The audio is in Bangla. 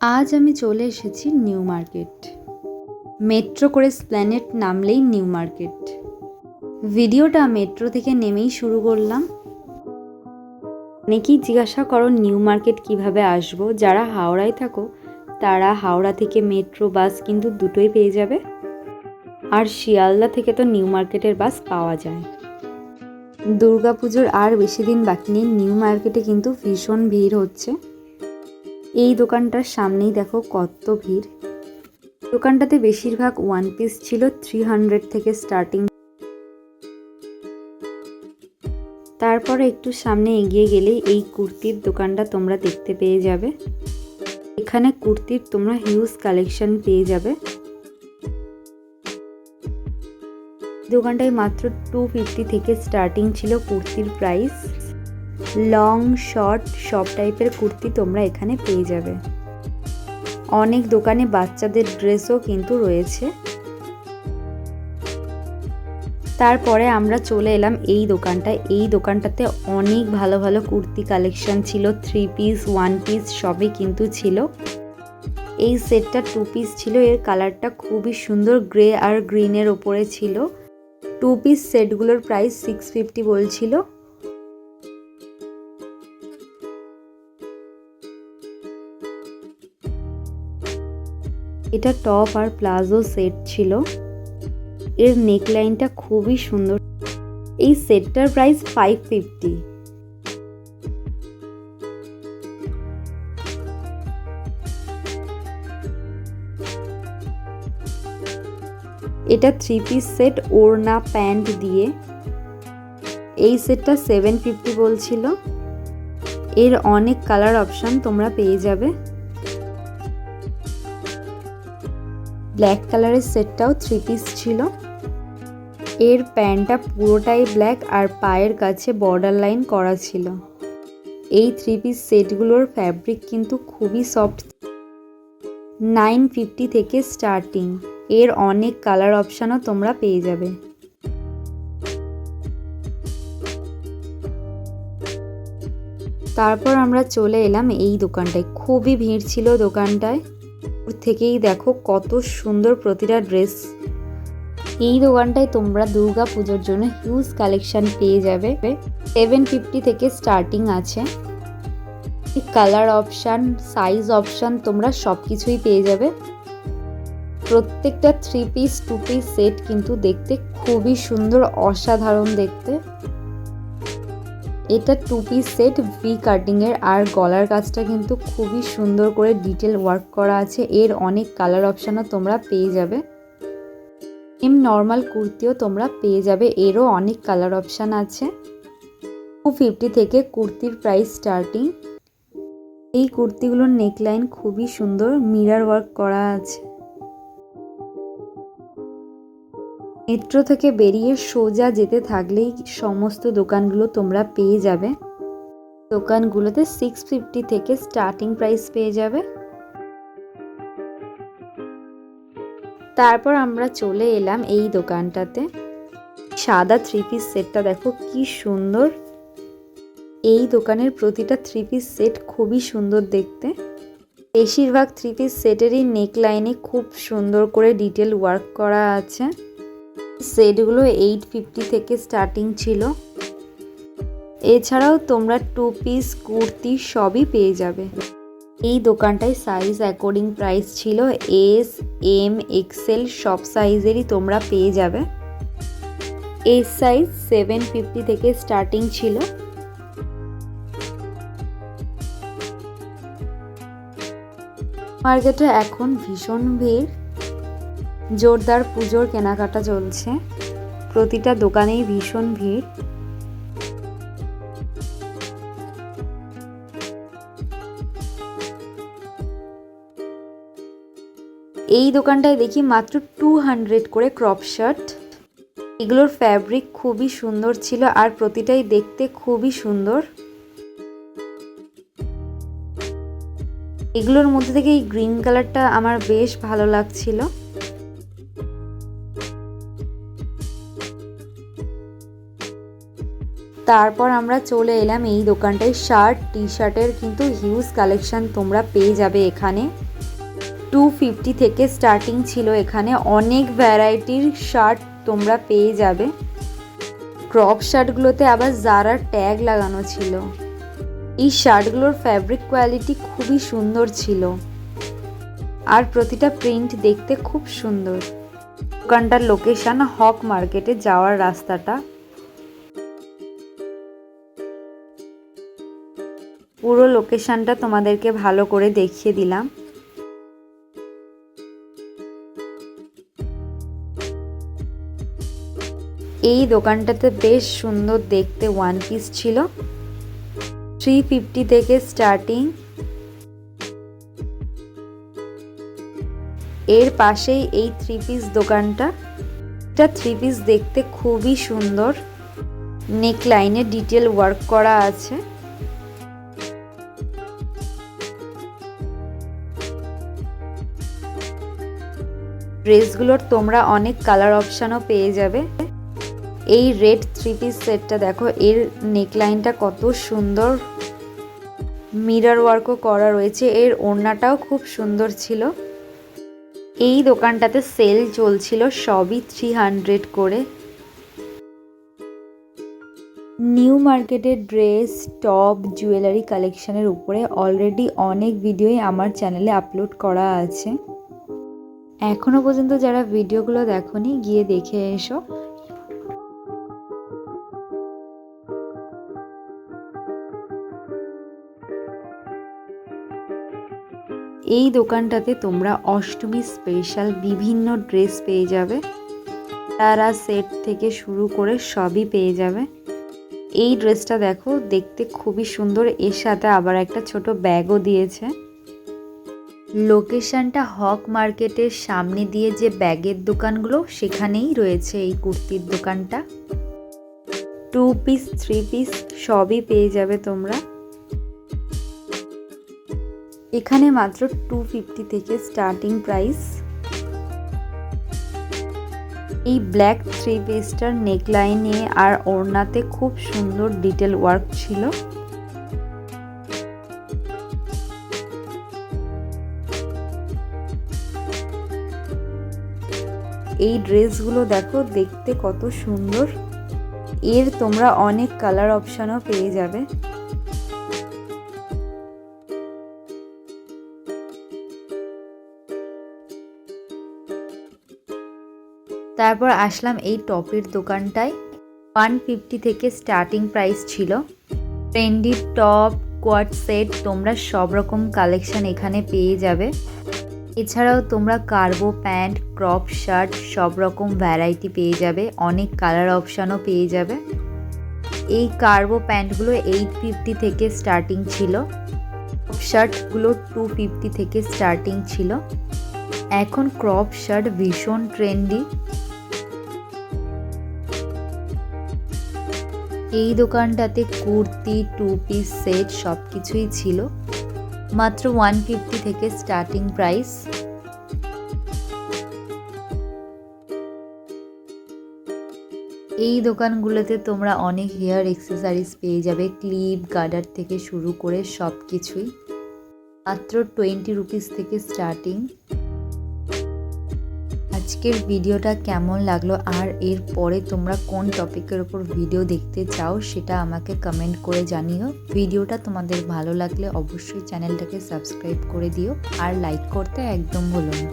আজ আমি চলে এসেছি নিউ মার্কেট। মেট্রো করে স্প্ল্যানেড নামলেই নিউ মার্কেট। ভিডিওটা মেট্রো থেকে নেমেই শুরু করলাম। অনেকেই জিজ্ঞাসা করো নিউ মার্কেট কিভাবে আসবো। যারা হাওড়ায় থাকো তারা হাওড়া থেকে মেট্রো বাস কিন্তু দুটোই পেয়ে যাবে, আর শিয়ালদা থেকে তো নিউ মার্কেটের বাস পাওয়া যায়। দুর্গাপুজোর আর বেশি দিন বাকি নেই। নিউ মার্কেটে কিন্তু ভীষণ ভিড় হচ্ছে। এই দোকানটার সামনেই দেখো কত ভিড়। দোকানটাতে বেশিরভাগ ওয়ান পিস ছিল, 300 থেকে স্টার্টিং। তারপরে একটু সামনে এগিয়ে গেলেই এই কুর্তির দোকানটা তোমরা দেখতে পেয়ে যাবে। এখানে কুর্তির তোমরা হিউজ কালেকশন পেয়ে যাবে। দোকানটায় মাত্র 250 থেকে স্টার্টিং ছিল কুর্তির প্রাইস। লং শর্ট সব টাইপের কুর্তি তোমরা এখানে পেয়ে যাবে। অনেক দোকানে বাচ্চাদের ড্রেসও কিন্তু রয়েছে। তারপরে আমরা চলে এলাম এই দোকানটায়। এই দোকানটাতে অনেক ভালো ভালো কুর্তি কালেকশন ছিল, 3 পিস 1 পিস সবই কিন্তু ছিল। এই সেটটা 2 পিস ছিল। এর কালারটা খুবই সুন্দর, গ্রে আর গ্রিনের ওপরে ছিল। 2 পিস সেটগুলোর প্রাইস 650 বলছিল। এটা টপ আর প্লাজো সেট ছিল। এর নেকলাইনটা খুবই সুন্দর। এই সেটটার প্রাইস 550। এটা 3 পিস সেট, ওড়না প্যান্ট দিয়ে। এই সেটটা 750 বলছিল। এর অনেক কালার অপশন তোমরা পেয়ে যাবে। ব্ল্যাক কালারের সেটটাও 3 পিস ছিল। এর প্যান্টটা পুরোটাই ব্ল্যাক আর পায়ের কাছে বর্ডার লাইন করা ছিল। এই 3 পিস সেটগুলোর ফ্যাব্রিক কিন্তু খুবই সফট। 950 থেকে স্টার্টিং। এর অনেক কালার অপশানও তোমরা পেয়ে যাবে। তারপর আমরা চলে এলাম এই দোকানটায়। খুবই ভিড় ছিল দোকানটায়। থেকেই দেখো কত সুন্দর প্রতিটা ড্রেস। এই দোকানটায় তোমরা দুর্গা পুজোর জন্য হিউজ কালেকশন পেয়ে যাবে। 750 থেকে স্টার্টিং আছে। কালার অপশান, সাইজ অপশান তোমরা সব কিছুই পেয়ে যাবে। প্রত্যেকটা 3 পিস 2 পিস সেট কিন্তু দেখতে খুবই সুন্দর, অসাধারণ দেখতে। এটা 2 পিস সেট ভি কাটিং এর, আর গলার কাজটা কিন্তু খুবই সুন্দর করে ডিটেল ওয়ার্ক করা আছে। এর অনেক কালার অপশানও তোমরা পেয়ে যাবে। নর্মাল কুর্তিও তোমরা পেয়ে যাবে। এরও অনেক কালার অপশান আছে। 250 থেকে কুর্তির প্রাইস স্টার্টিং। এই কুর্তিগুলোর নেকলাইন খুবই সুন্দর, মিরর ওয়ার্ক করা আছে। মেট্রো থেকে বেরিয়ে সোজা যেতে থাকলেই সমস্ত দোকানগুলো তোমরা পেয়ে যাবে। দোকানগুলোতে 650 থেকে স্টার্টিং প্রাইস পেয়ে যাবে। তারপর আমরা চলে এলাম এই দোকানটাতে। সাদা 3 পিস সেটটা দেখো কি সুন্দর। এই দোকানের প্রতিটা 3 পিস সেট খুবই সুন্দর দেখতে। বেশিরভাগ 3 পিস সেটেরই নেকলাইনে খুব সুন্দর করে ডিটেল ওয়ার্ক করা আছে। সেটগুলো 850 থেকে স্টার্টিং ছিল। এছাড়াও তোমরা 2 পিস কুর্তি সবই পেয়ে যাবে। এই দোকানটায় সাইজ অ্যাকর্ডিং প্রাইস ছিল। এস, এম, এক্সেল সব সাইজেরই তোমরা পেয়ে যাবে। এস সাইজ 750 থেকে স্টার্টিং ছিল। মার্কেটে এখন ভীষণ ভিড়। জোরদার পুজোর কেনাকাটা চলছে। প্রতিটা দোকানেই ভীষণ ভিড়। এই দোকানটায় দেখি মাত্র 200 করে ক্রপ শার্ট। এগুলোর ফ্যাব্রিক খুবই সুন্দর ছিল আর প্রতিটাই দেখতে খুবই সুন্দর। এগুলোর মধ্যে থেকে এই গ্রিন কালারটা আমার বেশ ভালো লাগছিল। তারপর আমরা চলে এলাম এই দোকানটায়। শার্ট টি শার্টের কিন্তু হিউজ কালেকশন তোমরা পেয়ে যাবে এখানে। 250 থেকে স্টার্টিং ছিল। এখানে অনেক ভ্যারাইটির শার্ট তোমরা পেয়ে যাবে। ক্রপ শার্টগুলোতে আবার জারার ট্যাগ লাগানো ছিল। এই শার্টগুলোর ফ্যাব্রিক কোয়ালিটি খুবই সুন্দর ছিল আর প্রতিটা প্রিন্ট দেখতে খুব সুন্দর। দোকানটার লোকেশন হক মার্কেটে যাওয়ার রাস্তাটা। পুরো লোকেশনটা তোমাদেরকে ভালো করে দেখিয়ে দিলাম। এই দোকানটাতে বেশ সুন্দর দেখতে ওয়ান পিস ছিল। 350 থেকে স্টার্টিং। এর পাশেই এই 3 পিস দোকানটা। এটা 3 পিস দেখতে খুবই সুন্দর। নেক লাইনে ডিটেল ওয়ার্ক করা আছে। ড্রেসগুলোর তোমরা অনেক কালার অপশানও পেয়ে যাবে। এই রেড 3 পিস সেটটা দেখো, এর নেকলাইনটা কত সুন্দর, মিরর ওয়ার্কও করা রয়েছে। এর ওড়নাটাও খুব সুন্দর ছিল। এই দোকানটাতে সেল চলছিল, সবই 300 করে। নিউ মার্কেটের ড্রেস, টপ, জুয়েলারি কালেকশনের উপরে অলরেডি অনেক ভিডিওই আমার চ্যানেলে আপলোড করা আছে। এখনো পর্যন্ত যারা ভিডিওগুলো দেখোনি গিয়ে দেখে এসো। এই দোকানটাতে তোমরা অষ্টমী স্পেশাল বিভিন্ন ড্রেস পেয়ে যাবে। তারা সেট থেকে শুরু করে সবই পেয়ে যাবে। এই ড্রেসটা দেখো, দেখতে খুবই সুন্দর। এর সাথে আবার একটা ছোট ব্যাগও দিয়েছে। লোকেশনটা হক মার্কেটের সামনে দিয়ে যে ব্যাগের দোকানগুলো, সেখানেই রয়েছে এই কুর্তির দোকানটা। 2 পিস 3 পিস সবই পেয়ে যাবে তোমরা। এখানে মাত্র 250 থেকে স্টার্টিং প্রাইস। এই ব্ল্যাক 3 পিসটার নেকলাইনে আর ওড়নাতে খুব সুন্দর ডিটেল ওয়ার্ক ছিল। এই ড্রেসগুলো দেখো, দেখতে কত সুন্দর। এর তোমরা অনেক কালার অপশানও পেয়ে যাবে। তারপর আসলাম এই টপের দোকানটায়। 150 থেকে স্টার্টিং প্রাইস ছিল। ট্রেন্ডি টপ, কোয়াড সেট, তোমরা সব রকম কালেকশন এখানে পেয়ে যাবে। এছাড়াও তোমরা কার্গো প্যান্ট, ক্রপ শার্ট সব রকম ভ্যারাইটি পেয়ে যাবে। অনেক কালার অপশানও পেয়ে যাবে। এই কার্গো প্যান্টগুলো 850 থেকে স্টার্টিং ছিল। ক্রপ শার্টগুলো 250 থেকে স্টার্টিং ছিল। এখন ক্রপ শার্ট ভীষণ ট্রেন্ডি। এই দোকানটাতে কুর্তি, 2 পিস সেট সব কিছুই ছিল। মাত্র 150 থেকে স্টার্টিং প্রাইস। এই দোকানগুলোতে তোমরা অনেক হেয়ার অ্যাক্সেসরিজ পেয়ে যাবে। ক্লিপ, গার্ডার থেকে শুরু করে সব কিছুই মাত্র 20 রুপিস থেকে স্টার্টিং। আজকের ভিডিওটা কেমন লাগলো আর এর পরে তোমরা কোন টপিকের উপর ভিডিও দেখতে চাও সেটা আমাকে কমেন্ট করে জানিও। ভিডিওটা তোমাদের ভালো লাগলে অবশ্যই চ্যানেলটাকে সাবস্ক্রাইব করে দিও আর লাইক করতে একদম ভুলো না।